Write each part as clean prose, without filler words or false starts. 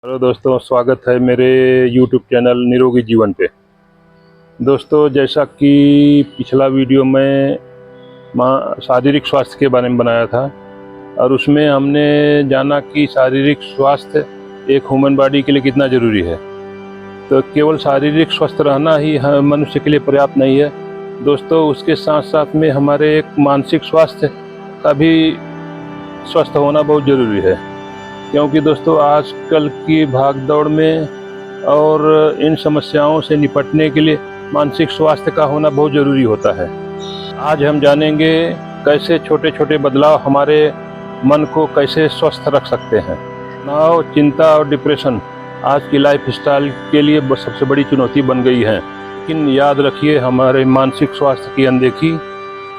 Hello दोस्तों, स्वागत है मेरे YouTube चैनल निरोगी जीवन पे। दोस्तों, जैसा कि पिछला वीडियो में शारीरिक स्वास्थ्य के बारे में बनाया था और उसमें हमने जाना कि शारीरिक स्वास्थ्य एक ह्यूमन बॉडी के लिए कितना ज़रूरी है। तो केवल शारीरिक स्वस्थ रहना ही मनुष्य के लिए पर्याप्त नहीं है दोस्तों, उसके साथ साथ में हमारे एक मानसिक स्वास्थ्य का भी स्वस्थ होना बहुत ज़रूरी है। क्योंकि दोस्तों, आजकल की भागदौड़ में और इन समस्याओं से निपटने के लिए मानसिक स्वास्थ्य का होना बहुत ज़रूरी होता है। आज हम जानेंगे कैसे छोटे छोटे बदलाव हमारे मन को कैसे स्वस्थ रख सकते हैं। तनाव, चिंता और डिप्रेशन आज की लाइफस्टाइल के लिए सबसे बड़ी चुनौती बन गई है। लेकिन याद रखिए, हमारे मानसिक स्वास्थ्य की अनदेखी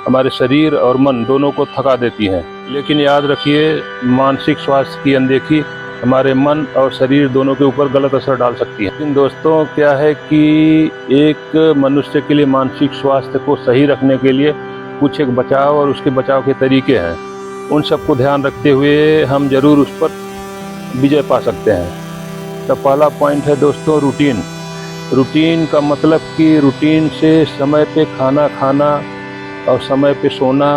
हमारे शरीर और मन दोनों को थका देती है। लेकिन याद रखिए, मानसिक स्वास्थ्य की अनदेखी हमारे मन और शरीर दोनों के ऊपर गलत असर डाल सकती है। लेकिन दोस्तों, क्या है कि एक मनुष्य के लिए मानसिक स्वास्थ्य को सही रखने के लिए कुछ एक बचाव और उसके बचाव के तरीके हैं। उन सबको ध्यान रखते हुए हम जरूर उस पर विजय पा सकते हैं। तो पहला पॉइंट है दोस्तों, रूटीन। रूटीन का मतलब कि रूटीन से समय पे खाना खाना और समय पे सोना,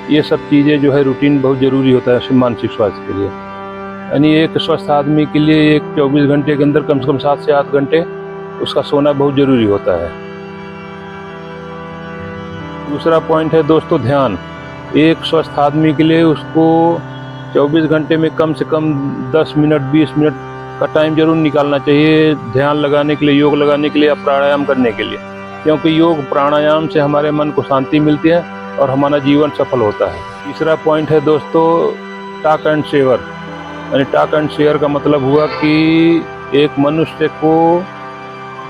ये सब चीज़ें जो है रूटीन बहुत ज़रूरी होता है मानसिक स्वास्थ्य के लिए। यानी एक स्वस्थ आदमी के लिए एक 24 घंटे के अंदर कम से कम 7 से 8 घंटे उसका सोना बहुत ज़रूरी होता है। दूसरा पॉइंट है दोस्तों, ध्यान। एक स्वस्थ आदमी के लिए उसको 24 घंटे में कम से कम 10 मिनट 20 मिनट का टाइम जरूर निकालना चाहिए ध्यान लगाने के लिए, योग लगाने के लिए या प्राणायाम करने के लिए। क्योंकि योग प्राणायाम से हमारे मन को शांति मिलती है और हमारा जीवन सफल होता है। तीसरा पॉइंट है दोस्तों, टॉक एंड शेयर। यानी टॉक एंड शेयर का मतलब हुआ कि एक मनुष्य को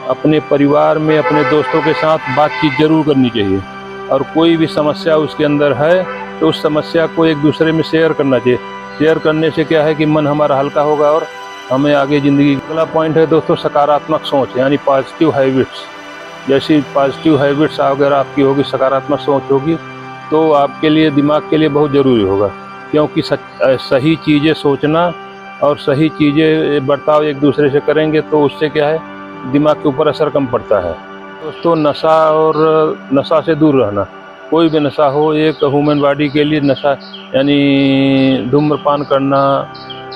अपने परिवार में अपने दोस्तों के साथ बातचीत जरूर करनी चाहिए और कोई भी समस्या उसके अंदर है तो उस समस्या को एक दूसरे में शेयर करना चाहिए। शेयर करने से क्या है कि मन हमारा हल्का होगा और हमें आगे ज़िंदगी। अगला पॉइंट है दोस्तों, सकारात्मक सोच यानी पॉजिटिव हैबिट्स। जैसी पॉजिटिव हैबिट्स अगर आपकी होगी, सकारात्मक सोच होगी, तो आपके लिए, दिमाग के लिए बहुत ज़रूरी होगा। क्योंकि सही चीज़ें सोचना और सही चीज़ें बर्ताव एक दूसरे से करेंगे तो उससे क्या है, दिमाग के ऊपर असर कम पड़ता है। दोस्तों, नशा और नशा से दूर रहना। कोई भी नशा हो, एक ह्यूमन बॉडी के लिए नशा यानी धूम्रपान करना,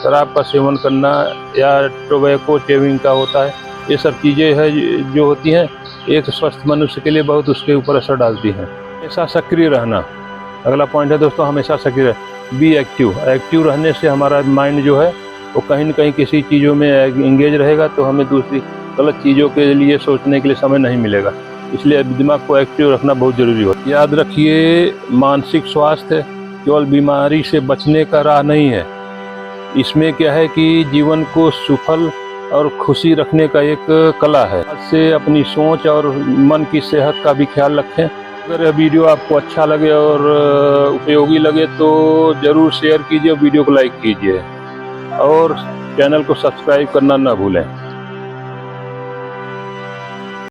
शराब का सेवन करना या टोबैको चेविंग का होता है, ये सब चीज़ें है जो होती हैं एक स्वस्थ मनुष्य के लिए बहुत उसके ऊपर असर डालती हैं। हमेशा सक्रिय रहना। अगला पॉइंट है दोस्तों, हमेशा सक्रिय बी एक्टिव। एक्टिव रहने से हमारा माइंड जो है वो कहीं न कहीं किसी चीज़ों में एंगेज रहेगा तो हमें दूसरी गलत चीज़ों के लिए सोचने के लिए समय नहीं मिलेगा। इसलिए दिमाग को एक्टिव रखना बहुत ज़रूरी होता है। याद रखिए, मानसिक स्वास्थ्य केवल बीमारी से बचने का राह नहीं है। इसमें क्या है कि जीवन को सफल और खुशी रखने का एक कला है। आज से अपनी सोच और मन की सेहत का भी ख्याल रखें। अगर यह वीडियो आपको अच्छा लगे और उपयोगी लगे तो ज़रूर शेयर कीजिए, वीडियो को लाइक कीजिए और चैनल को सब्सक्राइब करना ना भूलें।